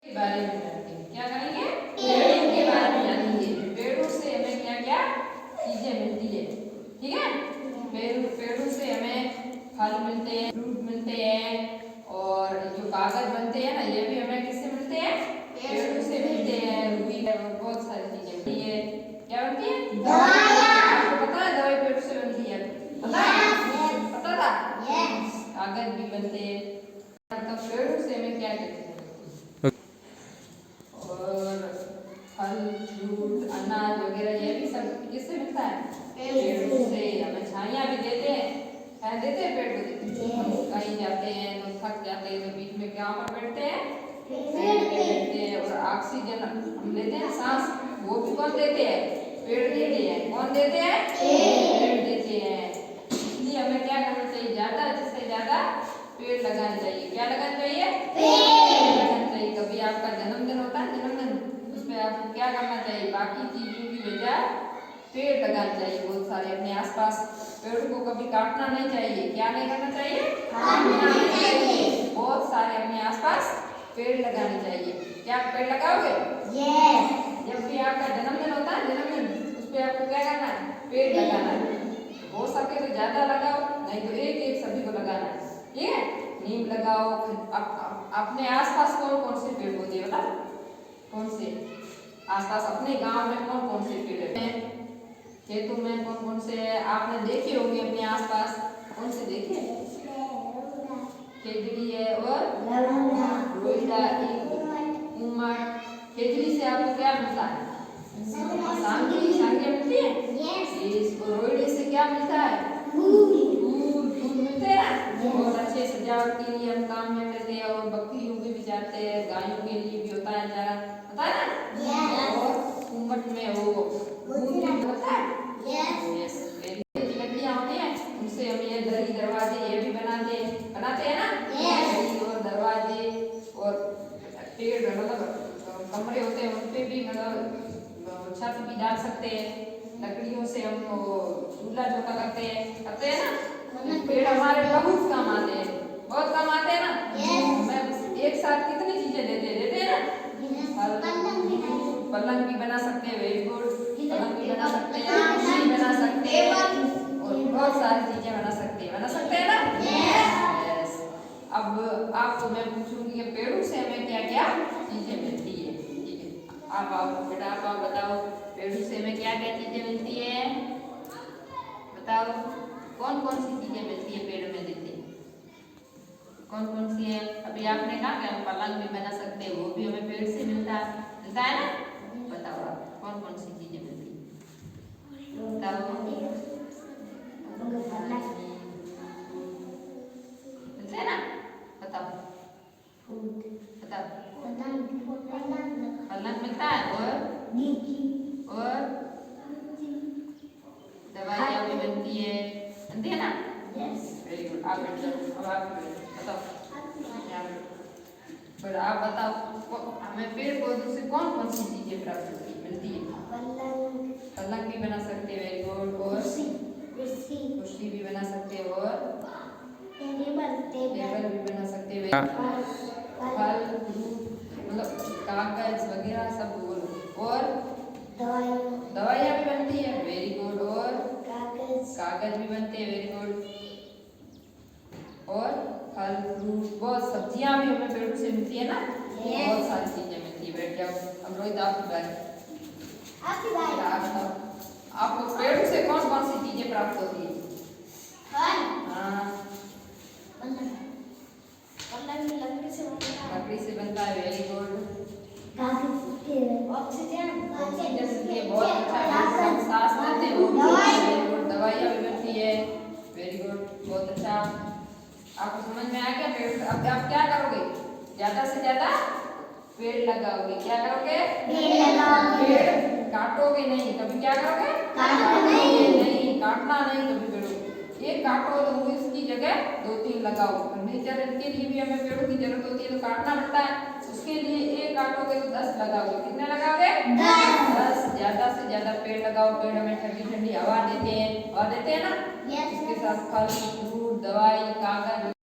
के बारे में जानेंगे। क्या करेंगे? पेड़ों के बारे में जानेंगे। पेड़ों से हमें क्या क्या चीजें मिलती है। ठीक है, पेड़ों से हमें फल मिलते हैं, फ्रूट मिलते हैं, और जो कागज बनते हैं ना, ये भी हमें किससे मिलते हैं? पेड़ों से मिलते हैं। रुई है और बहुत सारी चीजें बनती है। क्या बनती है? आपको पता है दवाई पेड़ों से बनती है? पता है? पता था? कागज भी बनते हैं। तो पेड़ों से हमें क्या कहते हैं? और फल फ्रूट अनाज वगैरह ये भी सब किससे मिलता है? पेड़ों से। हमें छाइयाँ भी देते हैं, देते हैं पेड़ को देते हैं। हम कहीं जाते हैं तो थक जाते हैं तो बीच में क्या पर बैठते हैं? पेड़ पे बैठते हैं। और ऑक्सीजन हम लेते हैं सांस, वो भी कौन देते हैं? पेड़ देते हैं। कौन देते हैं? पेड़ देते हैं। इसलिए हमें क्या करना चाहिए? ज्यादा से ज्यादा पेड़ लगाना चाहिए। क्या लगाना चाहिए? पेड़ लगाना चाहिए। कभी आपका जन्मदिन होता है, जन्मदिन, उसमें आपको क्या करना चाहिए? बाकी चीजों की बजाय पेड़ लगाना चाहिए बहुत सारे अपने आसपास। पेड़ को कभी काटना नहीं चाहिए। क्या नहीं करना चाहिए? काटना नहीं चाहिए। बहुत सारे अपने आसपास पेड़ लगाने चाहिए। क्या आप पेड़ लगाओगे? जब भी आपका जन्मदिन होता है, जन्मदिन, उस पे आपको क्या करना है? पेड़ लगाना है। हो सके तो ज्यादा लगाओ, नहीं तो एक एक सभी को लगाना है। ठीक है, नीम लगाओ। अपने आसपास कौन कौन से पेड़ पौधे बता? कौन से आसपास अपने गांव में कौन कौन से पेड़ हैं? खेतों में कौन कौन से आपने देखे होंगे अपने आसपास? कौन से देखे? खेजड़ी है और रोईड़ा, उमट। खेजड़ी से आपको क्या मिलता है? सांगी, सांगी मिलती है। इसको रोईड़े से क्या मिलता है? फूल मिलते हैं। बहुत अच्छे सजावट के लिए हम काम में लेते हैं। और बकरियों के भी जाते हैं, गायों के लिए भी होता है चारा, पता है ना? और उमट में वो होता है। लकड़ियाँ होती हैं, उनसे हम ये दरी दरवाजे ये भी बनाते हैं ना। दरी और दरवाजे और पेड़ मतलब कमरे होते हैं, उन पे भी मतलब छत भी डाल सकते हैं। लकड़ियों से हम चूल्हा चौका करते हैं ना। पेड़ हमारे बहुत काम आते हैं, बहुत काम आते हैं ना। मैं एक साथ कितनी चीजें देते हैं ना। पलंग भी बना सकते हैं, वेरी गुड। पलंग भी बना सकते हैं, कुर्सी बना सकते हैं, और बहुत सारी चीजें बना सकते हैं ना। यस। अब आपको मैं पूछूंगी कि पेड़ों से हमें क्या क्या चीजें मिलती है। ठीक है, आप आओ बेटा, आप बताओ पेड़ों से हमें क्या क्या चीजें मिलती है? बताओ कौन कौन सी चीजें मिलती है पेड़ में देते? कौन कौन सी है? अभी आपने कहा कि हम पलंग भी बना सकते हैं, वो भी हमें पेड़ से मिलता है ना। बताओ आप कौन कौन सी चीजें मिलती है? बताओ। मिलते हैं ना? बताओ बताओ। पलंग मिलता है और दवाइयाँ भी बनती है ना। Very good. आप बैठ जाओ। अब आप बताओ। पर आप बताओ हमें पेड़ पौधों से कौन कौन सी चीजें प्राप्त मिलती है? पलंग भी बना सकते हैं, वेरी गुड। और कुर्सी भी बना सकते हैं, और टेबल भी बना सकते हैं। फल मतलब कागज वगैरह सब बोलो। और दवाइयाँ भी बनती है, वेरी गुड। और कागज भी बनते हैं, वेरी गुड। और फल फ्रूट बहुत सब्जियां भी हमें पेड़ों से मिलती है ना। बहुत सारी चीजें मिलती है। बैठ जाओ। अब रोहित आपकी बारी। आपको पेड़ों से कौन कौन सी चीजें प्राप्त होती है? लकड़ी से बनता है, वेरी गुड। ऑक्सीजन बहुत अच्छा, सांस लेते हैं, वेरी गुड। दवाइयाँ भी बनती है, वेरी गुड, बहुत अच्छा। आपको समझ में आ गया? पेड़ अब आप क्या करोगे? ज्यादा से ज्यादा पेड़ लगाओगे। क्या करोगे? पेड़ काटोगे नहीं। कभी क्या करोगे? काटोगे नहीं, काटना नहीं कभी पेड़ों। एक काटो तो इसकी जगह 2-3 लगाओ। नेचर के लिए भी हमें पेड़ों की जरूरत होती है, तो काटना पड़ता है। उसके लिए एक काटोगे तो 10 लगाओगे। कितने लगाओगे? 10। ज्यादा से ज्यादा पेड़ लगाओ। पेड़ हमें ठंडी ठंडी हवा देते हैं, और देते हैं ना। इसके साथ फल फ्रूट दवाई कागज